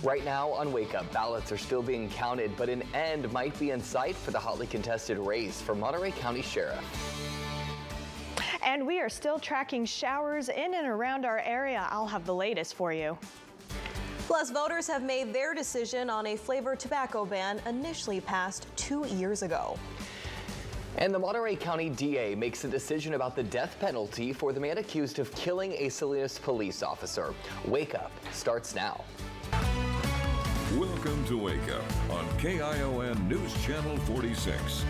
Right now on Wake Up, ballots are still being counted, but an end might be in sight for the hotly contested race for Monterey County Sheriff. And we are still tracking showers in and around our area. I'll have the latest for you. Plus, voters have made their decision on a flavored tobacco ban initially passed 2 years ago. And the Monterey County DA makes a decision about the death penalty for the man accused of killing a Salinas police officer. Wake Up starts now. Welcome to Wake Up on KION News Channel 46.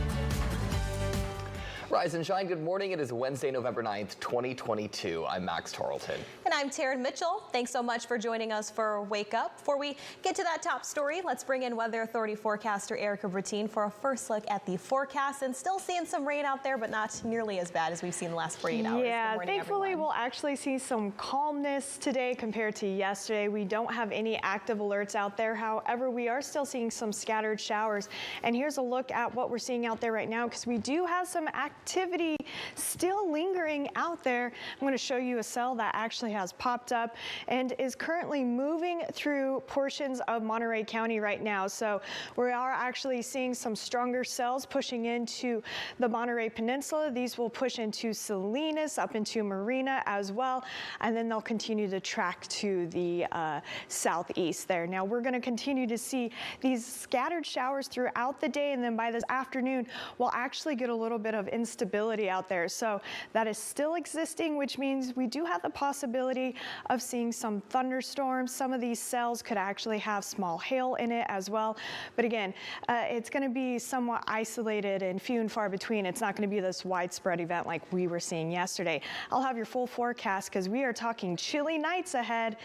Rise and shine. Good morning. It is Wednesday, November 9th, 2022. I'm Max Tarleton. And I'm Taryn Mitchell. Thanks so much for joining us for Wake Up. Before we get to that top story, let's bring in Weather Authority forecaster Erica Bertine for a first look at the forecast. And still seeing some rain out there, but not nearly as bad as we've seen the last 48 hours. Yeah, thankfully we'll actually see some calmness today compared to yesterday. We don't have any active alerts out there. However, we are still seeing some scattered showers. And here's a look at what we're seeing out there right now, because we do have some activity still lingering out there. I'm going to show you a cell that actually has popped up and is currently moving through portions of Monterey County right now. So we are actually seeing some stronger cells pushing into the Monterey Peninsula. These will push into Salinas, up into Marina as well, and then they'll continue to track to the southeast there. Now we're going to continue to see these scattered showers throughout the day, and then by this afternoon we'll actually get a little bit of instability out there. So that is still existing, which means we do have the possibility of seeing some thunderstorms. Some of these cells could actually have small hail in it as well. But again, it's going to be somewhat isolated and few and far between. It's not going to be this widespread event like we were seeing yesterday. I'll have your full forecast because we are talking chilly nights ahead,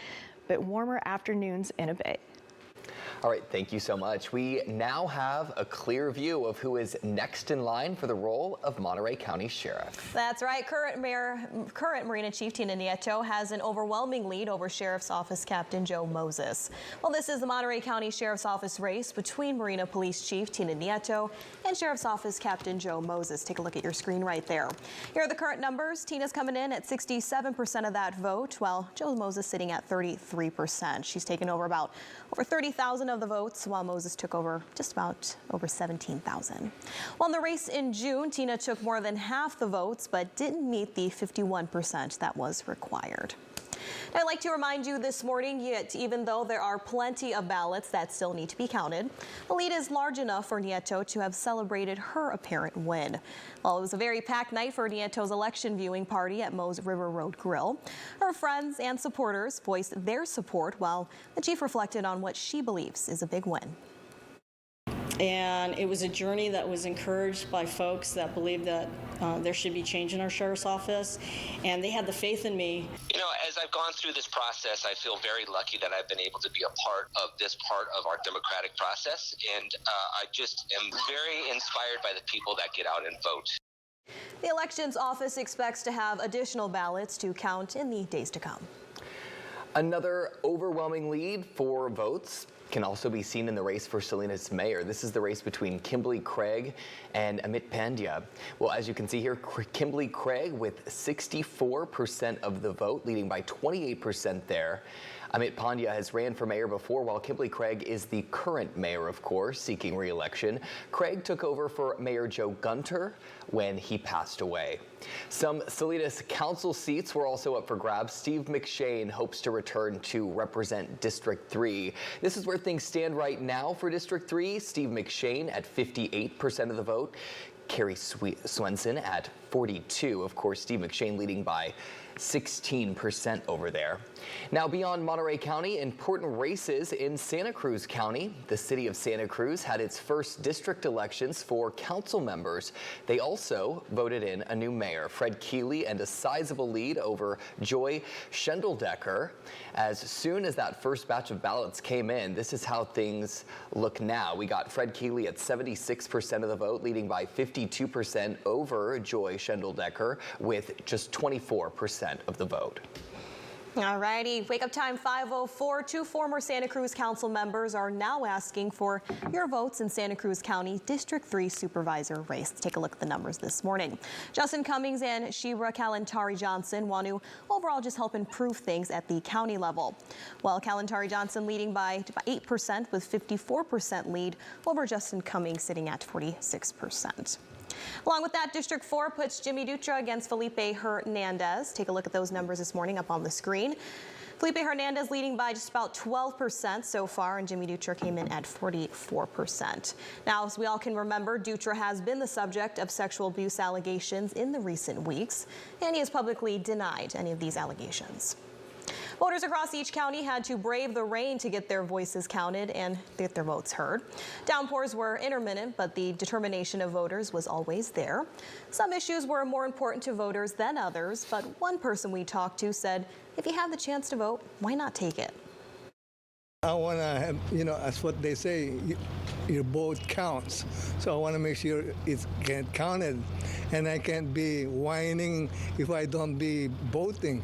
but warmer afternoons in a bit. All right, thank you so much. We now have a clear view of who is next in line for the role of Monterey County Sheriff. That's right. Current Marina Chief Tina Nieto has an overwhelming lead over Sheriff's Office Captain Joe Moses. Well, this is the Monterey County Sheriff's Office race between Marina Police Chief Tina Nieto and Sheriff's Office Captain Joe Moses. Take a look at your screen right there. Here are the current numbers. Tina's coming in at 67% of that vote, while Joe Moses sitting at 33%. She's taken over over 30,000 of the votes, while Moses took over just about over 17,000. Well, in the race in June, Tina took more than half the votes, but didn't meet the 51% that was required. I'd like to remind you this morning, yet even though there are plenty of ballots that still need to be counted, the lead is large enough for Nieto to have celebrated her apparent win. Well, it was a very packed night for Nieto's election viewing party at Moe's River Road Grill. Her friends and supporters voiced their support, while the chief reflected on what she believes is a big win. And it was a journey that was encouraged by folks that believe that there should be change in our sheriff's office, and they had the faith in me. You know, as I've gone through this process, I feel very lucky that I've been able to be a part of this part of our democratic process, and I just am very inspired by the people that get out and vote. The elections office expects to have additional ballots to count in the days to come. Another overwhelming lead for votes can also be seen in the race for Salinas mayor. This is the race between Kimberly Craig and Amit Pandya. Well, as you can see here, Kimberly Craig with 64% of the vote, leading by 28% there. Amit Pandya has ran for mayor before, while Kimberly Craig is the current mayor, of course, seeking re-election. Craig took over for Mayor Joe Gunter when he passed away. Some Salinas council seats were also up for grabs. Steve McShane hopes to return to represent District 3. This is where things stand right now for District 3. Steve McShane at 58% of the vote. Carrie Swenson at 42%. Of course, Steve McShane leading by 16% over there. Now, beyond Monterey County, important races in Santa Cruz County. The city of Santa Cruz had its first district elections for council members. They also voted in a new mayor, Fred Keeley, and a sizable lead over Joy Schendeldecker. As soon as that first batch of ballots came in, this is how things look now. We got Fred Keeley at 76% of the vote, leading by 52% over Joy Schendeldecker with just 24% of the vote. All righty, wake up time 5:04. Two former Santa Cruz council members are now asking for your votes in Santa Cruz County District 3 supervisor race. Let's take a look at the numbers this morning. Justin Cummings and Shira Kalantari Johnson want to overall just help improve things at the county level. While Kalantari Johnson leading by 8% with 54% lead over Justin Cummings sitting at 46%. Along with that, District 4 puts Jimmy Dutra against Felipe Hernandez. Take a look at those numbers this morning up on the screen. Felipe Hernandez leading by just about 12% so far, and Jimmy Dutra came in at 44%. Now, as we all can remember, Dutra has been the subject of sexual abuse allegations in the recent weeks, and he has publicly denied any of these allegations. Voters across each county had to brave the rain to get their voices counted and get their votes heard. Downpours were intermittent, but the determination of voters was always there. Some issues were more important to voters than others, but one person we talked to said, if you have the chance to vote, why not take it? I want to have, that's what they say, your vote counts. So I want to make sure it get counted, and I can't be whining if I don't be voting.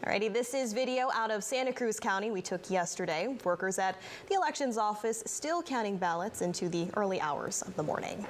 Alrighty, this is video out of Santa Cruz County we took yesterday. Workers at the elections office still counting ballots into the early hours of the morning.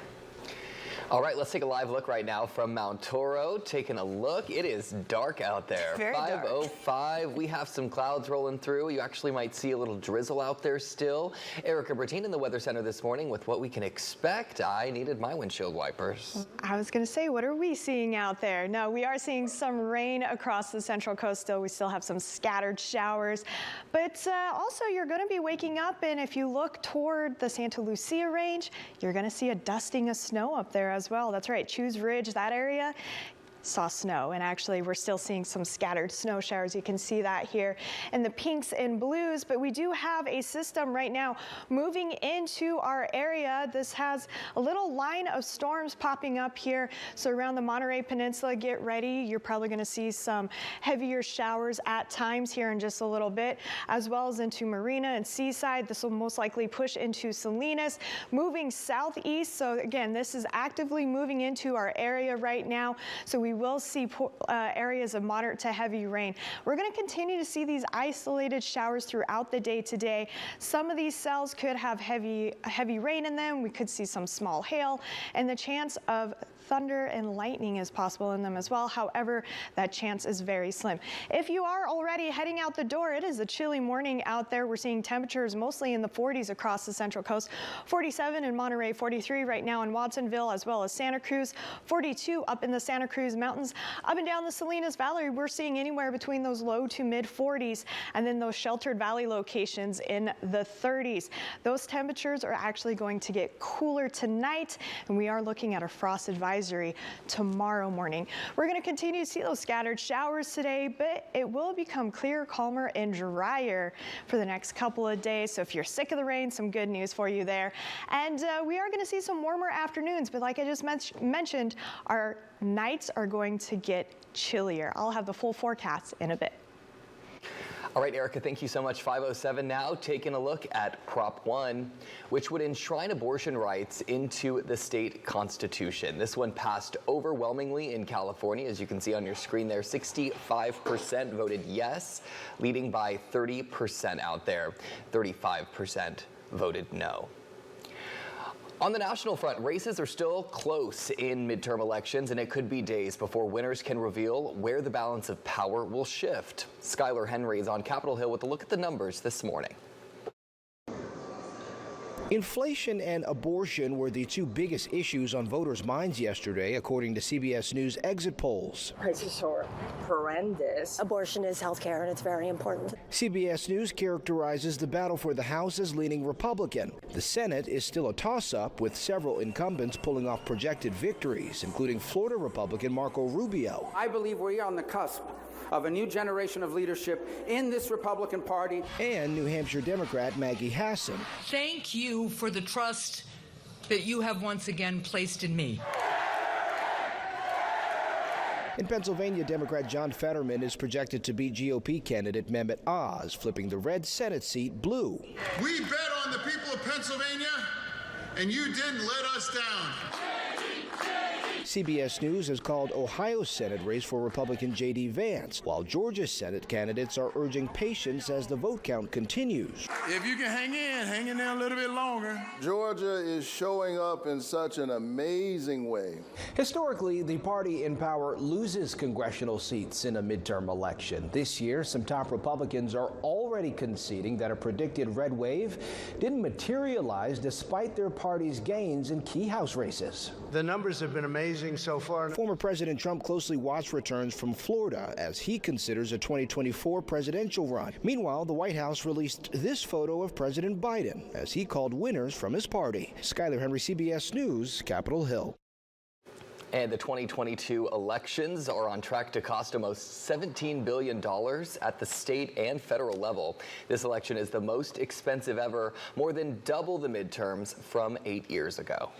All right, let's take a live look right now from Mount Toro. Taking a look, it is dark out there. Very dark. 5:05, we have some clouds rolling through. You actually might see a little drizzle out there still. Erica Bertine in the Weather Center this morning with what we can expect. I needed my windshield wipers. I was going to say, what are we seeing out there? No, we are seeing some rain across the Central Coast still. We still have some scattered showers, but also you're going to be waking up, and if you look toward the Santa Lucia range, you're going to see a dusting of snow up there as well. That's right, Chews Ridge, that area saw snow, and actually we're still seeing some scattered snow showers. You can see that here in the pinks and blues, but we do have a system right now moving into our area. This has a little line of storms popping up here. So around the Monterey Peninsula, get ready. You're probably going to see some heavier showers at times here in just a little bit, as well as into Marina and Seaside. This will most likely push into Salinas, moving southeast. So again, this is actively moving into our area right now. So we will see areas of moderate to heavy rain. We're going to continue to see these isolated showers throughout the day today. Some of these cells could have heavy rain in them. We could see some small hail, and the chance of thunder and lightning is possible in them as well. However, that chance is very slim. If you are already heading out the door, it is a chilly morning out there. We're seeing temperatures mostly in the 40s across the Central Coast. 47 in Monterey, 43 right now in Watsonville, as well as Santa Cruz, 42 up in the Santa Cruz Mountains. Up and down the Salinas Valley, we're seeing anywhere between those low to mid 40s, and then those sheltered valley locations in the 30s. Those temperatures are actually going to get cooler tonight, and we are looking at a frost advisory tomorrow morning. We're going to continue to see those scattered showers today, but it will become clearer, calmer, and drier for the next couple of days. So if you're sick of the rain, some good news for you there. And we are going to see some warmer afternoons, but like I just mentioned, our nights are going to get chillier. I'll have the full forecast in a bit. All right, Erica, thank you so much. 5:07 now, taking a look at Prop 1, which would enshrine abortion rights into the state constitution. This one passed overwhelmingly in California. As you can see on your screen there, 65% voted yes, leading by 30% out there. 35% voted no. On the national front, races are still close in midterm elections, and it could be days before winners can reveal where the balance of power will shift. Skylar Henry is on Capitol Hill with a look at the numbers this morning. Inflation and abortion were the two biggest issues on voters' minds yesterday, according to CBS News exit polls. Prices are horrendous. Abortion is health care, and it's very important. CBS News characterizes the battle for the House as leaning Republican. The Senate is still a toss-up, with several incumbents pulling off projected victories, including Florida Republican Marco Rubio. I believe we are on the cusp of a new generation of leadership in this Republican Party. And New Hampshire Democrat Maggie Hassan. Thank you for the trust that you have once again placed in me. In Pennsylvania, Democrat John Fetterman is projected to beat GOP candidate Mehmet Oz, flipping the red Senate seat blue. We bet on the people of Pennsylvania, and you didn't let us down. CBS News has called Ohio's Senate race for Republican J.D. Vance, while Georgia's Senate candidates are urging patience as the vote count continues. If you can hang in there a little bit longer. Georgia is showing up in such an amazing way. Historically, the party in power loses congressional seats in a midterm election. This year, some top Republicans are already conceding that a predicted red wave didn't materialize despite their party's gains in key House races. The numbers have been amazing so far. Former President Trump closely watched returns from Florida as he considers a 2024 presidential run. Meanwhile, the White House released this photo of President Biden as he called winners from his party. Skyler Henry, CBS News, Capitol Hill. And the 2022 elections are on track to cost almost $17 billion at the state and federal level. This election is the most expensive ever, more than double the midterms from 8 years ago.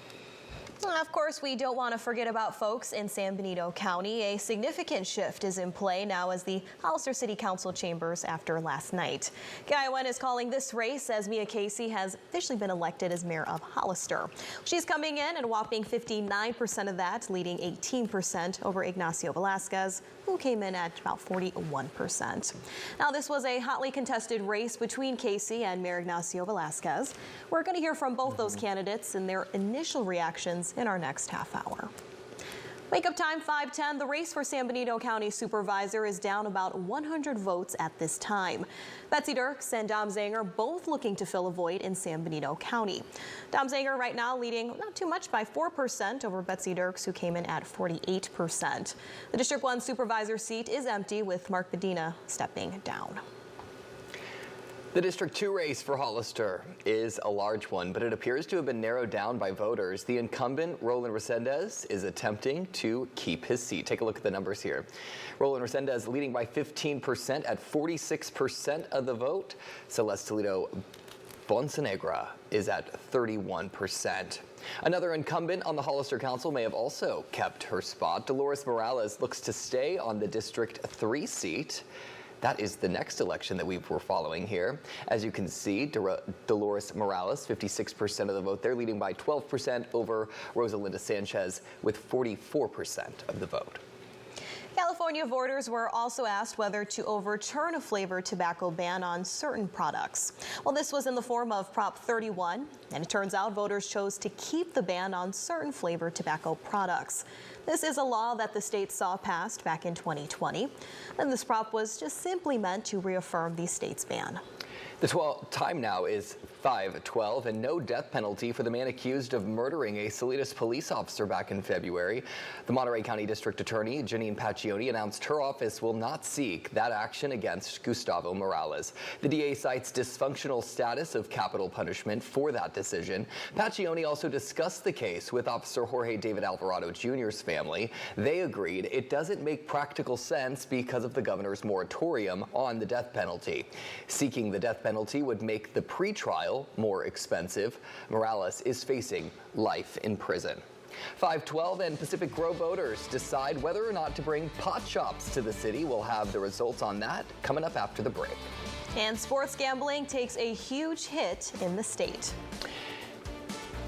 Of course, we don't want to forget about folks in San Benito County. A significant shift is in play now as the Hollister City Council chambers after last night. KION is calling this race as Mia Casey has officially been elected as mayor of Hollister. She's coming in at a whopping 59% of that, leading 18% over Ignacio Velasquez, who came in at about 41%. Now, this was a hotly contested race between Casey and Mayor Ignacio Velasquez. We're going to hear from both those candidates and their initial reactions in our next half hour. Wake up time 5:10. The race for San Benito County Supervisor is down about 100 votes at this time. Betsy Dirks and Dom Zanger both looking to fill a void in San Benito County. Dom Zanger right now leading not too much by 4% over Betsy Dirks, who came in at 48%. The District 1 Supervisor seat is empty with Mark Medina stepping down. The District 2 race for Hollister is a large one, but it appears to have been narrowed down by voters. The incumbent, Roland Resendez, is attempting to keep his seat. Take a look at the numbers here. Roland Resendez leading by 15% at 46% of the vote. Celeste Toledo Bonsenegra is at 31%. Another incumbent on the Hollister Council may have also kept her spot. Dolores Morales looks to stay on the District 3 seat. That is the next election that we were following here. As you can see, Dolores Morales, 56% of the vote. They're leading by 12% over Rosalinda Sanchez with 44% of the vote. California voters were also asked whether to overturn a flavored tobacco ban on certain products. Well, this was in the form of Prop 31, and it turns out voters chose to keep the ban on certain flavored tobacco products. This is a law that the state saw passed back in 2020, and this prop was just simply meant to reaffirm the state's ban. The time now is 5:12, and no death penalty for the man accused of murdering a Salinas police officer back in February. The Monterey County District Attorney, Janine Paccioni, announced her office will not seek that action against Gustavo Morales. The DA cites dysfunctional status of capital punishment for that decision. Paccioni also discussed the case with Officer Jorge David Alvarado Jr.'s family. They agreed it doesn't make practical sense because of the governor's moratorium on the death penalty. Seeking the death penalty would make the pretrial more expensive. Morales is facing life in prison. 5:12, and Pacific Grove voters decide whether or not to bring pot shops to the city. We'll have the results on that coming up after the break. And sports gambling takes a huge hit in the state.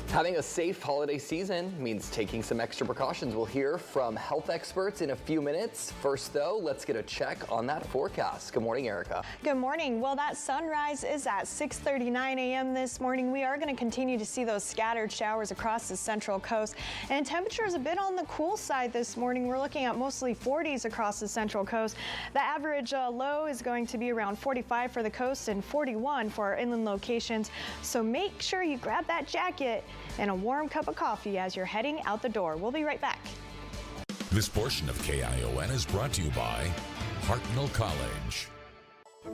Having a safe holiday season means taking some extra precautions. We'll hear from health experts in a few minutes. First, though, let's get a check on that forecast. Good morning, Erica. Good morning. Well, that sunrise is at 6:39 a.m. this morning. We are going to continue to see those scattered showers across the Central Coast, and temperatures a bit on the cool side this morning. We're looking at mostly 40s across the Central Coast. The average low is going to be around 45 for the coast and 41 for our inland locations. So make sure you grab that jacket and a warm cup of coffee as you're heading out the door. We'll be right back. This portion of KION is brought to you by Hartnell College.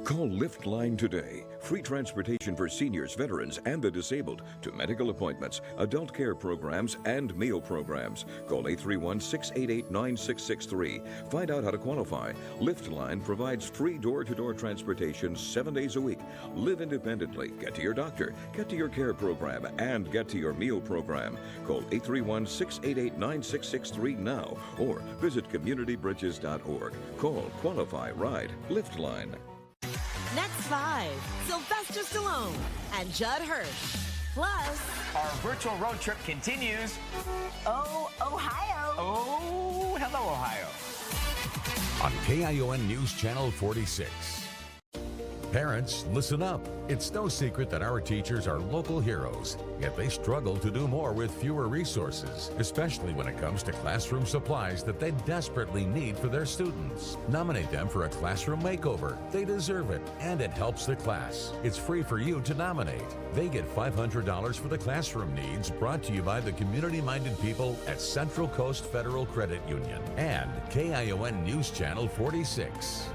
Call Liftline today. Free transportation for seniors, veterans, and the disabled to medical appointments, adult care programs, and meal programs. Call 831-688-9663. Find out how to qualify. Liftline provides free door-to-door transportation 7 days a week. Live independently. Get to your doctor. Get to your care program. And get to your meal program. Call 831-688-9663 now or visit communitybridges.org. Call, qualify, ride. Liftline. Next 5, Sylvester Stallone and Judd Hirsch. Plus, our virtual road trip continues. Oh, Ohio. Oh, hello, Ohio. On KION News Channel 46. Parents, listen up. It's no secret that our teachers are local heroes, yet they struggle to do more with fewer resources, especially when it comes to classroom supplies that they desperately need for their students. Nominate them for a classroom makeover. They deserve it, and it helps the class. It's free for you to nominate. They get $500 for the classroom needs, brought to you by the community-minded people at Central Coast Federal Credit Union and KION News Channel 46.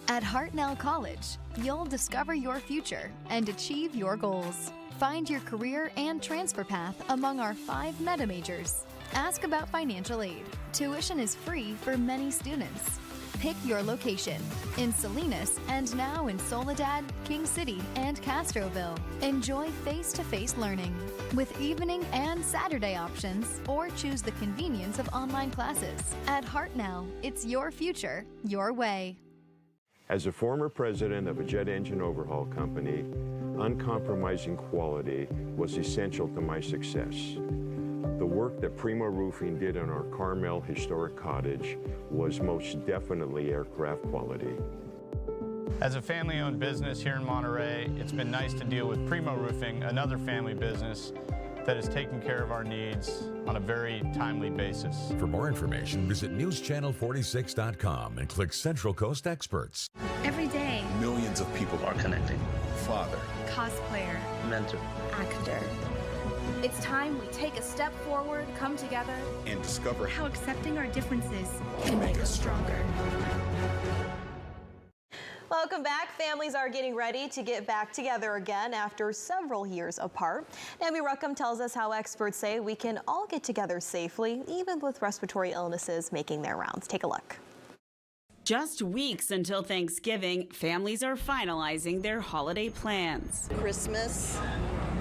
At Hartnell College, you'll discover your future and achieve your goals. Find your career and transfer path among our 5 meta majors. Ask about financial aid. Tuition is free for many students. Pick your location in Salinas and now in Soledad, King City, and Castroville. Enjoy face-to-face learning with evening and Saturday options, or choose the convenience of online classes. At Hartnell, it's your future, your way. As a former president of a jet engine overhaul company, uncompromising quality was essential to my success. The work that Primo Roofing did on our Carmel historic cottage was most definitely aircraft quality. As a family-owned business here in Monterey, it's been nice to deal with Primo Roofing, another family business that is taking care of our needs on a very timely basis. For more information, visit newschannel46.com and click Central Coast Experts. Every day, millions of people are connecting. Father, cosplayer, mentor, actor. It's time we take a step forward, come together, and discover how accepting our differences can make us stronger. Welcome back. Families are getting ready to get back together again after several years apart. Naomi Ruckham tells us how experts say we can all get together safely, even with respiratory illnesses making their rounds. Take a look. Just weeks until Thanksgiving, families are finalizing their holiday plans. Christmas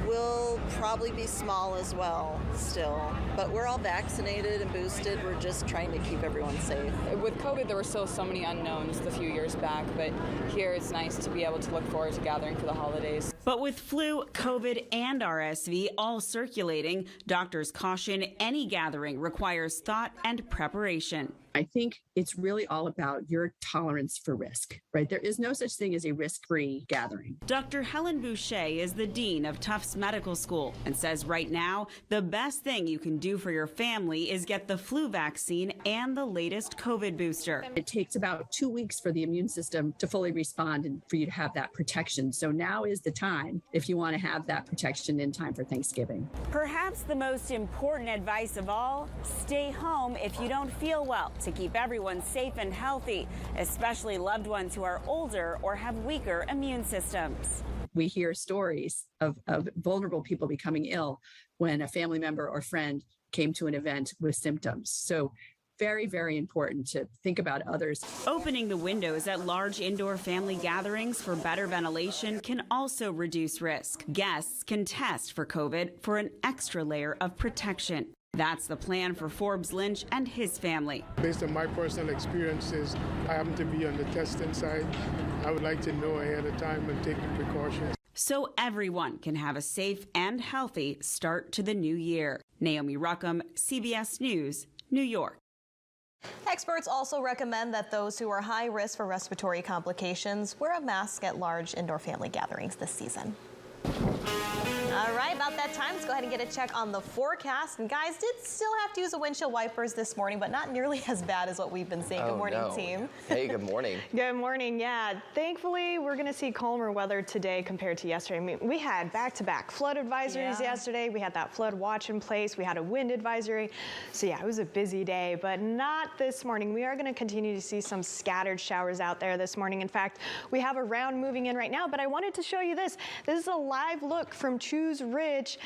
will probably be small as well still, but we're all vaccinated and boosted. We're just trying to keep everyone safe. With COVID, there were still so many unknowns a few years back, but here it's nice to be able to look forward to gathering for the holidays. But with flu, COVID, and RSV all circulating, doctors caution any gathering requires thought and preparation. I think it's really all about your tolerance for risk, right? There is no such thing as a risk-free gathering. Dr. Helen Boucher is the dean of Tufts Medical School and says right now, the best thing you can do for your family is get the flu vaccine and the latest COVID booster. It takes about 2 weeks for the immune system to fully respond and for you to have that protection. So now is the time if you want to have that protection in time for Thanksgiving. Perhaps the most important advice of all, stay home if you don't feel well, to keep everyone safe and healthy, especially loved ones who are older or have weaker immune systems. We hear stories of vulnerable people becoming ill when a family member or friend came to an event with symptoms. So very, very important to think about others. Opening the windows at large indoor family gatherings for better ventilation can also reduce risk. Guests can test for COVID for an extra layer of protection. That's the plan for Forbes Lynch and his family. Based on my personal experiences, I happen to be on the testing side. I would like to know ahead of time and take the precautions. So everyone can have a safe and healthy start to the new year. Naomi Ruckham, CBS News, New York. Experts also recommend that those who are high risk for respiratory complications wear a mask at large indoor family gatherings this season. All right, about that time, let's go ahead and get a check on the forecast. And guys, did still have to use the windshield wipers this morning, but not nearly as bad as what we've been seeing. Good morning, team. Hey, good morning. Good morning. Yeah, thankfully, we're going to see calmer weather today compared to yesterday. I mean, we had back-to-back flood advisories yesterday. We had that flood watch in place. We had a wind advisory. So yeah, it was a busy day, but not this morning. We are going to continue to see some scattered showers out there this morning. In fact, we have a round moving in right now, but I wanted to show you this. This is a live look from 2 Cruz Ridge,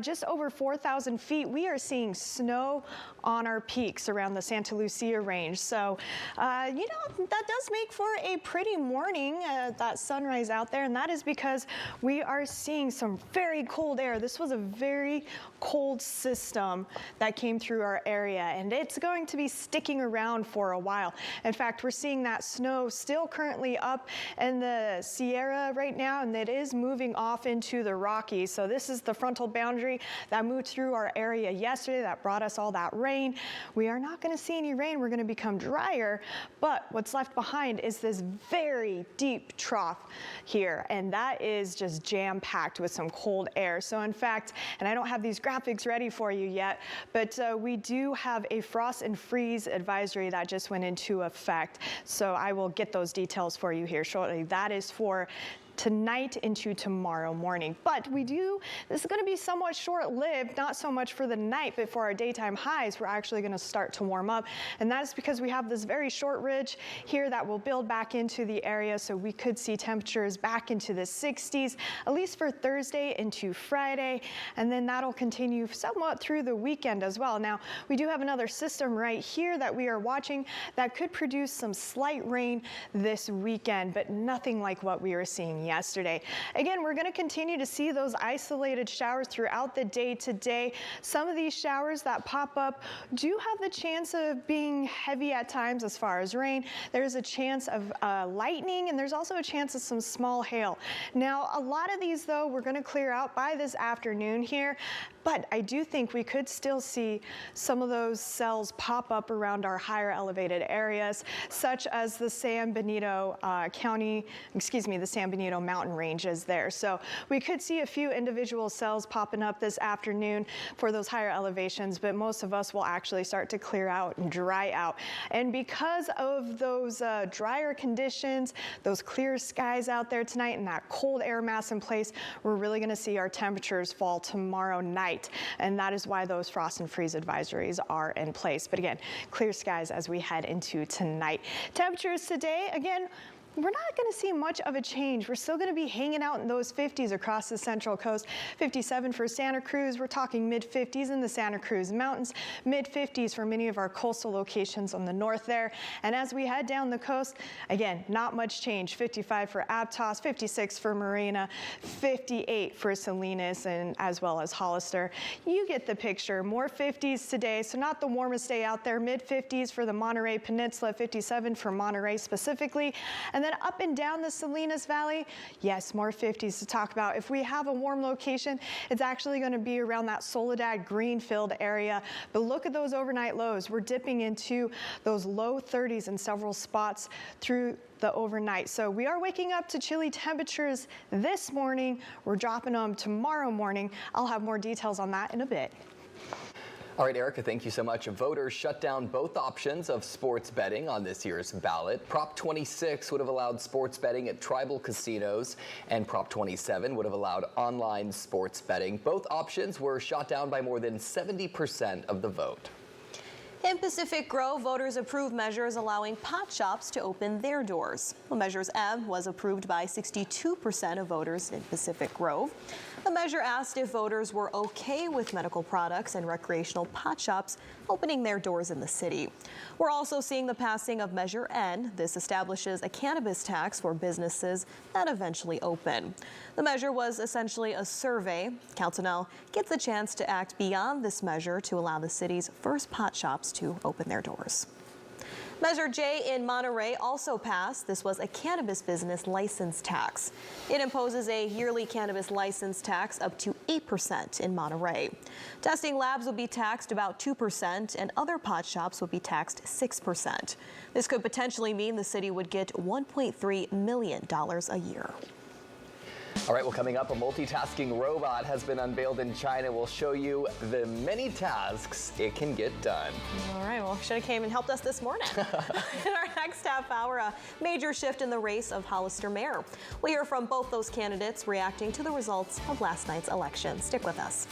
just over 4,000 feet, we are seeing snow on our peaks around the Santa Lucia Range. So, that does make for a pretty morning, that sunrise out there, and that is because we are seeing some very cold air. This was a very cold system that came through our area, and it's going to be sticking around for a while. In fact, we're seeing that snow still currently up in the Sierra right now, and it is moving off into the Rockies. So this is the frontal boundary that moved through our area yesterday that brought us all that rain. We are not going to see any rain. We're going to become drier, but what's left behind is this very deep trough here, and that is just jam-packed with some cold air. So in fact, and I don't have these graphics ready for you yet, but we do have a frost and freeze advisory that just went into effect. So I will get those details for you here shortly. That is for tonight into tomorrow morning. But this is going to be somewhat short-lived, not so much for the night, but for our daytime highs, we're actually going to start to warm up. And that's because we have this very short ridge here that will build back into the area. So we could see temperatures back into the 60s, at least for Thursday into Friday. And then that'll continue somewhat through the weekend as well. Now, we do have another system right here that we are watching that could produce some slight rain this weekend, but nothing like what we were seeing yesterday. Again, we're going to continue to see those isolated showers throughout the day today. Some of these showers that pop up do have the chance of being heavy at times as far as rain. There's a chance of lightning, and there's also a chance of some small hail. Now, a lot of these, though, we're going to clear out by this afternoon here, but I do think we could still see some of those cells pop up around our higher elevated areas, such as the San Benito the San Benito mountain ranges there. So we could see a few individual cells popping up this afternoon for those higher elevations, but most of us will actually start to clear out and dry out. And because of those drier conditions, those clear skies out there tonight, and that cold air mass in place, we're really going to see our temperatures fall tomorrow night. And that is why those frost and freeze advisories are in place. But again, clear skies as we head into tonight. Temperatures today, again, we're not going to see much of a change. We're still going to be hanging out in those 50s across the Central Coast. 57 for Santa Cruz. We're talking mid-50s in the Santa Cruz Mountains. Mid-50s for many of our coastal locations on the north there. And as we head down the coast, again, not much change. 55 for Aptos, 56 for Marina, 58 for Salinas, and as well as Hollister. You get the picture. More 50s today, so not the warmest day out there. Mid-50s for the Monterey Peninsula, 57 for Monterey specifically. And then up and down the Salinas Valley, yes, more 50s to talk about. If we have a warm location, it's actually going to be around that Soledad Greenfield area. But look at those overnight lows. We're dipping into those low 30s in several spots through the overnight. So we are waking up to chilly temperatures this morning. We're dropping them tomorrow morning. I'll have more details on that in a bit. All right, Erica, thank you so much. Voters shut down both options of sports betting on this year's ballot. Prop 26 would have allowed sports betting at tribal casinos, and Prop 27 would have allowed online sports betting. Both options were shot down by more than 70% of the vote. In Pacific Grove, voters approved measures allowing pot shops to open their doors. Well, Measures M was approved by 62% of voters in Pacific Grove. The measure asked if voters were okay with medical products and recreational pot shops opening their doors in the city. We're also seeing the passing of Measure N. This establishes a cannabis tax for businesses that eventually open. The measure was essentially a survey. Council now gets a chance to act beyond this measure to allow the city's first pot shops to open their doors. Measure J in Monterey also passed. This was a cannabis business license tax. It imposes a yearly cannabis license tax up to 8% in Monterey. Testing labs will be taxed about 2%, and other pot shops will be taxed 6%. This could potentially mean the city would get $1.3 million a year. All right, well, coming up, a multitasking robot has been unveiled in China. We'll show you the many tasks it can get done. All right, well, should have came and helped us this morning. In our next half hour, a major shift in the race of Hollister mayor. We'll hear from both those candidates reacting to the results of last night's election. Stick with us.